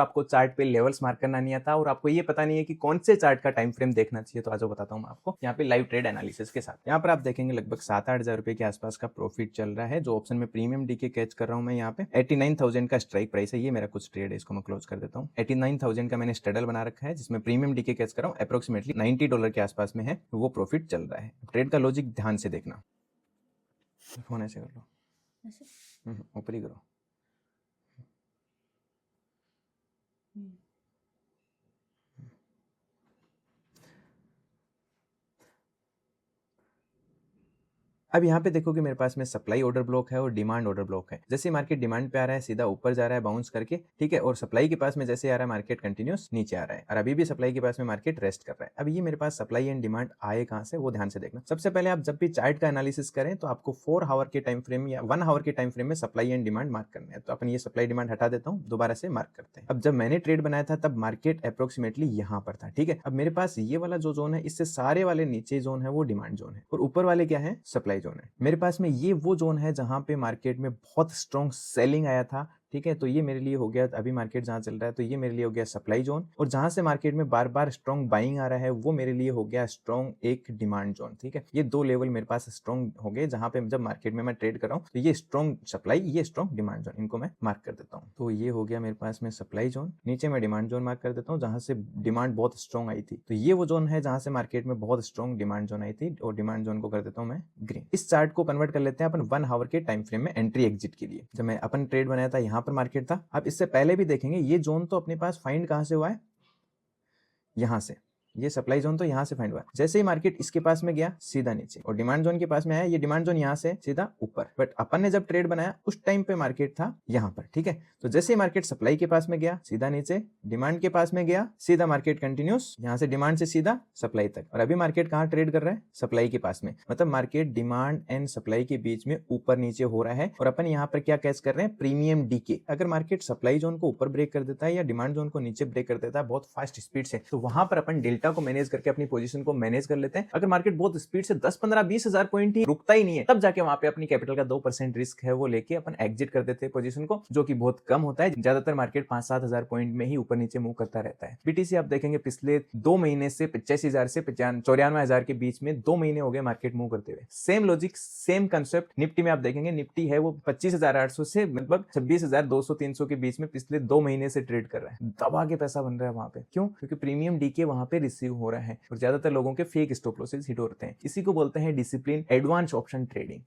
आपको चार्ट पे levels mark करना नहीं आता और आपको ये पता नहीं है कि कौन से चार्ट का टाइम फ्रेम देखना चाहिए, तो आज बताता हूँ मैं आपको यहाँ पे लाइव ट्रेड एनालिसिस के साथ। यहाँ पर आप देखेंगे लगभग 7-8 हज़ार रुपए के आसपास का प्रॉफिट चल रहा है। जो ऑप्शन में प्रीमियम डीके कैच कर रहा हूँ मैं यहाँ पे 89,000 का स्ट्राइक प्राइस है। ये मेरा कुछ ट्रेड है, इसको मैं क्लोज कर देता हूँ। 89,000 का मैंने स्ट्रेडल बना रखा है जिसमें प्रीमियम डीके कैच कर रहा हूँ। अप्रोक्सीमेटली $90 के आसपास में है, वो प्रॉफिट चल रहा है। ट्रेड का लॉजिक ध्यान से देखना। फोन ऐसे कर लो, ऊपर ही करो। अब यहाँ पे देखो कि मेरे पास में सप्लाई ऑर्डर ब्लॉक है और डिमांड ऑर्डर ब्लॉक है। जैसे मार्केट डिमांड पे आ रहा है सीधा ऊपर जा रहा है बाउंस करके, ठीक है, और सप्लाई के पास में जैसे आ रहा है मार्केट कंटिन्यूस नीचे आ रहा है, और अभी भी सप्लाई के पास में मार्केट रेस्ट कर रहा है। अब ये मेरे पास सप्लाई एंड डिमांड आए कहाँ से, वो ध्यान से देखना। सबसे पहले आप जब भी चार्ट का एनालिसिस करें तो आपको 4 आवर के टाइम फ्रेम या 1 आवर के टाइम फ्रेम में सप्लाई एंड डिमांड मार्क करना है। तो अपन ये सप्लाई डिमांड हटा देता हूँ, दोबारा से मार्क करते हैं। अब जब मैंने ट्रेड बनाया था तब मार्केट अप्रोक्सीमेटली यहाँ पर था, ठीक है। अब मेरे पास ये वाला जो जोन है, इससे सारे वाले नीचे जोन है वो डिमांड जोन है और ऊपर वाले क्या है, सप्लाई जोन है। मेरे पास में ये वो जोन है जहां पे मार्केट में बहुत स्ट्रॉन्ग सेलिंग आया था, ठीक है। तो ये मेरे लिए हो गया, अभी मार्केट जहां चल रहा है तो ये मेरे लिए हो गया सप्लाई जोन, और जहां से मार्केट में बार बार स्ट्रॉन्ग बाइंग आ रहा है वो मेरे लिए हो गया स्ट्रॉन्ग एक डिमांड जोन, ठीक है। ये दो लेवल मेरे पास स्ट्रॉन्ग हो गए जहां पे जब मार्केट में मैं ट्रेड कर रहा हूँ। तो ये स्ट्रॉन्ग सप्लाई, ये स्ट्रॉन्ग डिमांड जोन, इनको मैं मार्क कर देता हूँ। तो ये हो गया मेरे पास में सप्लाई जोन, नीचे मैं डिमांड जोन मार्क कर देता हूँ जहां से डिमांड बहुत स्ट्रॉन्ग आई थी। तो ये वो जोन है जहां से मार्केट में बहुत स्ट्रॉन्ग डिमांड जोन आई थी, और डिमांड जोन को कर देता हूँ मैं ग्रीन। इस चार्ट को कन्वर्ट कर लेते हैं अपन 1 आवर के टाइम फ्रेम में एंट्री एग्जिट के लिए। जब मैं अपन ट्रेड बनाया था यहाँ पर मार्केट था। अब इससे पहले भी देखेंगे ये जोन तो अपने पास फाइंड कहां से हुआ है, यहां से। ये सप्लाई जोन तो यहां से फाइंड हुआ। जैसे ही मार्केट इसके पास में गया सीधा नीचे, और डिमांड जोन के पास में आया, ये डिमांड जोन यहां से सीधा ऊपर। बट अपन ने जब ट्रेड बनाया उस टाइम पे मार्केट था यहां पर, ठीक है। तो जैसे ही मार्केट सप्लाई के पास में गया सीधा नीचे, डिमांड के पास में गया सीधा मार्केट कंटिन्यूस, यहां से डिमांड से सीधा सप्लाई तक। और अभी मार्केट कहां ट्रेड कर रहा है, सप्लाई के पास में। मतलब मार्केट डिमांड एंड सप्लाई के बीच में ऊपर नीचे हो रहा है, और अपन यहाँ पर क्या कैच कर रहे हैं, प्रीमियम डीके। अगर मार्केट सप्लाई जोन को ऊपर ब्रेक कर देता है या डिमांड जोन को नीचे ब्रेक कर देता है बहुत फास्ट स्पीड से, तो वहां पर अपन डेल्टा को मैनेज करके अपनी पोजीशन को मैनेज कर लेते हैं। अगर मार्केट बहुत स्पीड से 10, 15, 20 हजार पॉइंट ही रुकता ही नहीं है, तब जाके वहां पे अपनी कैपिटल का 2% रिस्क है वो लेके अपन एग्जिट कर देते हैं पोजीशन को, जो कि बहुत कम होता है। ज्यादातर मार्केट 5-7 हजार पॉइंट में ही ऊपर नीचे मूव करता रहता है। बीटीसी आप देखेंगे पिछले 2 महीने से 85,000 से 94,000 के बीच में 2 महीने हो गए मार्केट मूव करते हुए। Same logic, same concept Nifty में आप देखेंगे। निफ्टी है वो 25,800 से लगभग 26,200-300 के बीच में पिछले 2 महीने से ट्रेड कर रहा है। दबा के पैसा बन रहा है वहां पे। क्यों? क्योंकि प्रीमियम डीके वहां पे रिसीव हो रहा है और ज्यादातर लोगों के फेक स्टॉप लॉसेस हिट होते हैं। इसी को बोलते हैं डिसिप्लिन एडवांस ऑप्शन ट्रेडिंग।